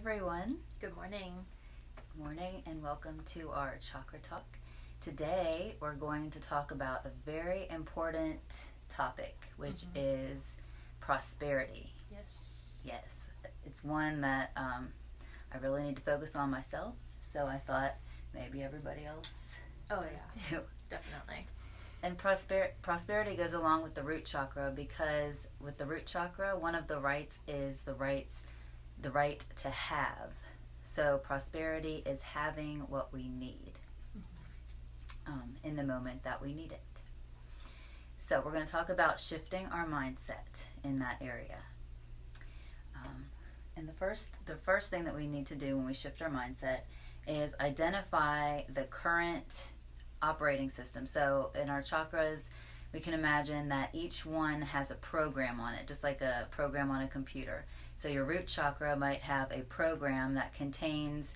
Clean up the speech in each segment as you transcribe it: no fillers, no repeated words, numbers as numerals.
everyone. Good morning. Good morning and welcome to our Chakra Talk. Today we're going to talk about a very important topic, which is prosperity. Yes. It's one that I really need to focus on myself, so I thought maybe everybody else does too. Definitely. And prosperity goes along with the root chakra, because with the root chakra, one of the rights is the right to have. So prosperity is having what we need in the moment that we need it. So we're going to talk about shifting our mindset in that area. And the first thing that we need to do when we shift our mindset is identify the current operating system. So in our chakras, we can imagine that each one has a program on it, just like a program on a computer. So your root chakra might have a program that contains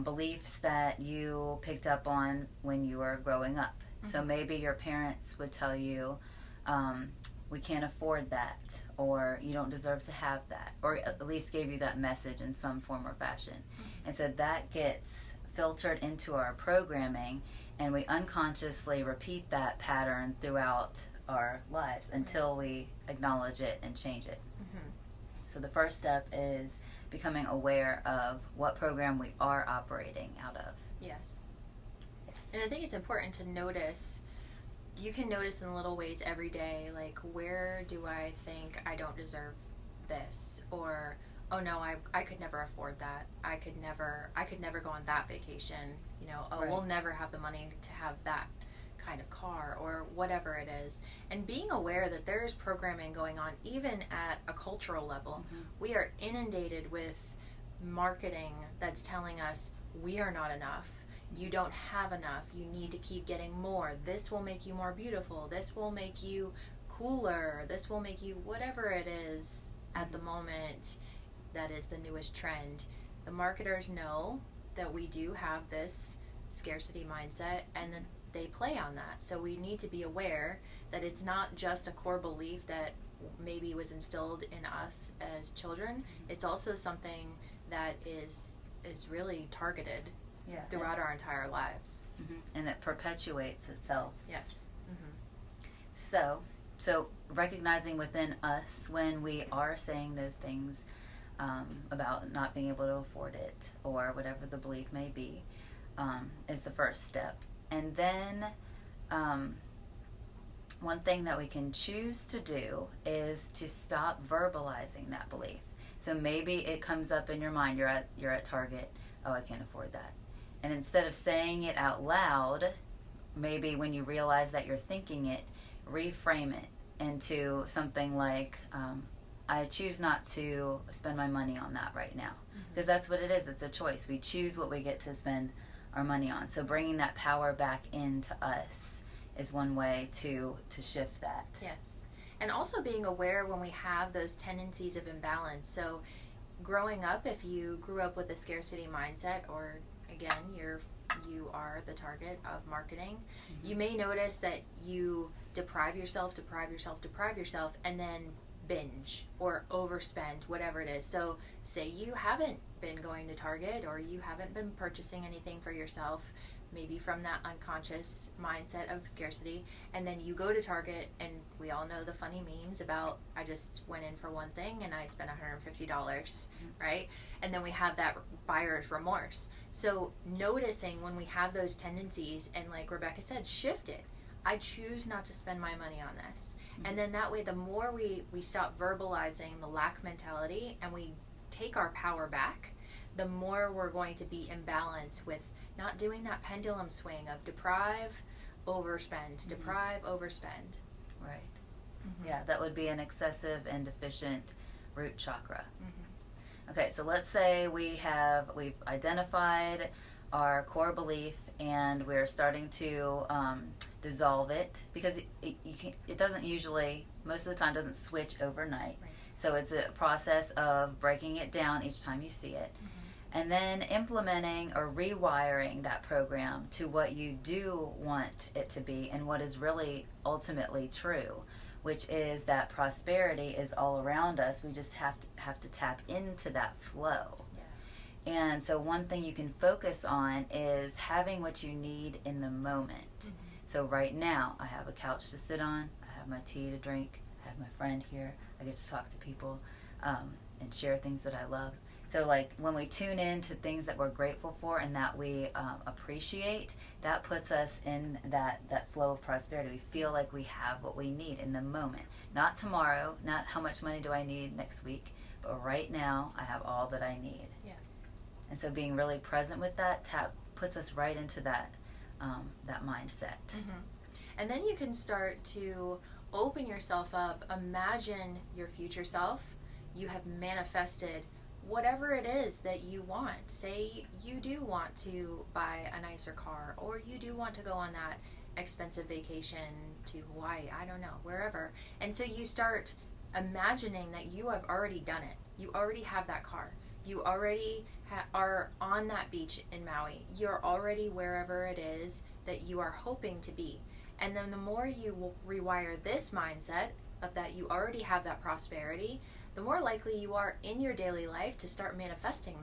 beliefs that you picked up on when you were growing up. So maybe your parents would tell you, we can't afford that, or you don't deserve to have that, or at least gave you that message in some form or fashion. And so that gets filtered into our programming, and we unconsciously repeat that pattern throughout our lives until we acknowledge it and change it. So the first step is becoming aware of what program we are operating out of. Yes. And I think it's important to notice. You can notice in little ways every day, like, where do I think I don't deserve this? Or, oh no, I could never afford that. I could never go on that vacation. Right. We'll never have the money to have that kind of car, or whatever it is. And being aware that there's programming going on even at a cultural level. We are inundated with marketing that's telling us we are not enough. You don't have enough. You need to keep getting more. This will make you more beautiful. This will make you cooler. This will make you whatever it is at the moment that is the newest trend. The marketers know that we do have this scarcity mindset, and then they play on that. So we need to be aware that it's not just a core belief that maybe was instilled in us as children. It's also something that is really targeted throughout our entire lives. And it perpetuates itself. Yes. So recognizing within us when we are saying those things about not being able to afford it, or whatever the belief may be, is the first step. And then one thing that we can choose to do is to stop verbalizing that belief. So maybe it comes up in your mind, you're at Target, oh, I can't afford that. And instead of saying it out loud, maybe when you realize that you're thinking it, reframe it into something like, I choose not to spend my money on that right now. Because that's what it is. It's a choice. We choose what we get to spend our money on. So bringing that power back into us is one way to shift that. Yes. And also being aware when we have those tendencies of imbalance. So growing up, if you grew up with a scarcity mindset, or again, you are the target of marketing, you may notice that you deprive yourself, and then binge or overspend, whatever it is. So say you haven't been going to Target, or you haven't been purchasing anything for yourself, maybe from that unconscious mindset of scarcity, and then you go to Target, and we all know the funny memes about, I just went in for one thing and I spent $150, right? And then we have that buyer's remorse. So noticing when we have those tendencies, and like Rebecca said, shift it. I choose not to spend my money on this. And then that way, the more we stop verbalizing the lack mentality and we take our power back, the more we're going to be in balance with not doing that pendulum swing of deprive, overspend, deprive, overspend. Right. Yeah, that would be an excessive and deficient root chakra. Okay, so let's say we've identified our core belief, and we're starting to dissolve it, because it doesn't usually, most of the time, doesn't switch overnight. Right. So it's a process of breaking it down each time you see it, and then implementing or rewiring that program to what you do want it to be and what is really ultimately true, which is that prosperity is all around us. We just have to tap into that flow. Yes. And so one thing you can focus on is having what you need in the moment. So right now, I have a couch to sit on, I have my tea to drink, I have my friend here, I get to talk to people and share things that I love. So like when we tune in to things that we're grateful for and that we appreciate, that puts us in that flow of prosperity. We feel like we have what we need in the moment. Not tomorrow, not how much money do I need next week, but right now I have all that I need. Yes. And so being really present with that puts us right into that mindset. And then you can start to open yourself up. Imagine your future self. You have manifested whatever it is that you want. Say you do want to buy a nicer car, or you do want to go on that expensive vacation to Hawaii, I don't know, wherever. And so you start imagining that you have already done it. You already have that car. You already are on that beach in Maui. You're already wherever it is that you are hoping to be. And then the more you rewire this mindset of that you already have that prosperity, the more likely you are in your daily life to start manifesting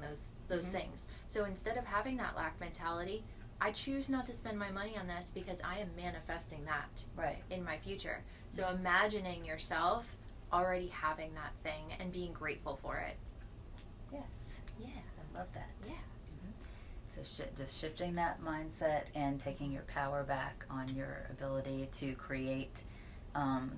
those things. So instead of having that lack mentality, I choose not to spend my money on this because I am manifesting that in my future. So imagining yourself already having that thing and being grateful for it. Yes. Yeah. I love that. Yeah. So just shifting that mindset and taking your power back on your ability to create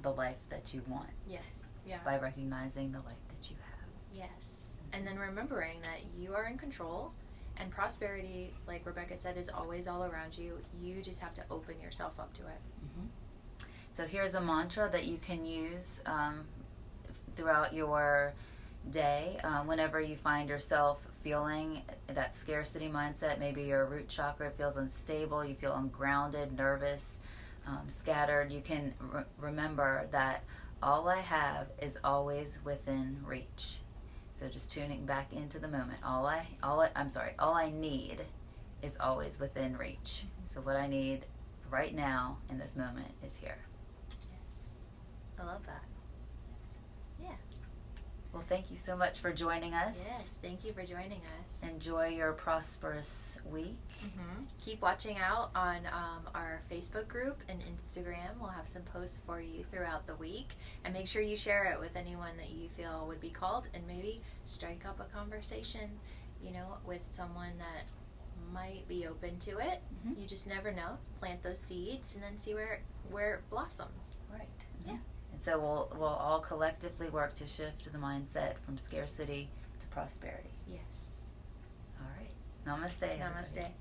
the life that you want. Yes. Yeah. By recognizing the life that you have. Yes. And then remembering that you are in control, and prosperity, like Rebecca said, is always all around you. You just have to open yourself up to it. So here's a mantra that you can use throughout your day. Whenever you find yourself feeling that scarcity mindset, maybe your root chakra feels unstable, you feel ungrounded, nervous, scattered, you can remember that all I have is always within reach. So just tuning back into the moment. All I need is always within reach. So what I need right now in this moment is here. Yes. I love that. Yeah. Well, thank you so much for joining us. Yes, thank you for joining us. Enjoy your prosperous week. Keep watching out on our Facebook group and Instagram. We'll have some posts for you throughout the week. And make sure you share it with anyone that you feel would be called, and maybe strike up a conversation, with someone that might be open to it. You just never know. Plant those seeds and then see where it blossoms. Right. Yeah. And so we'll all collectively work to shift the mindset from scarcity to prosperity. Yes. All right. Namaste. Namaste. Everybody.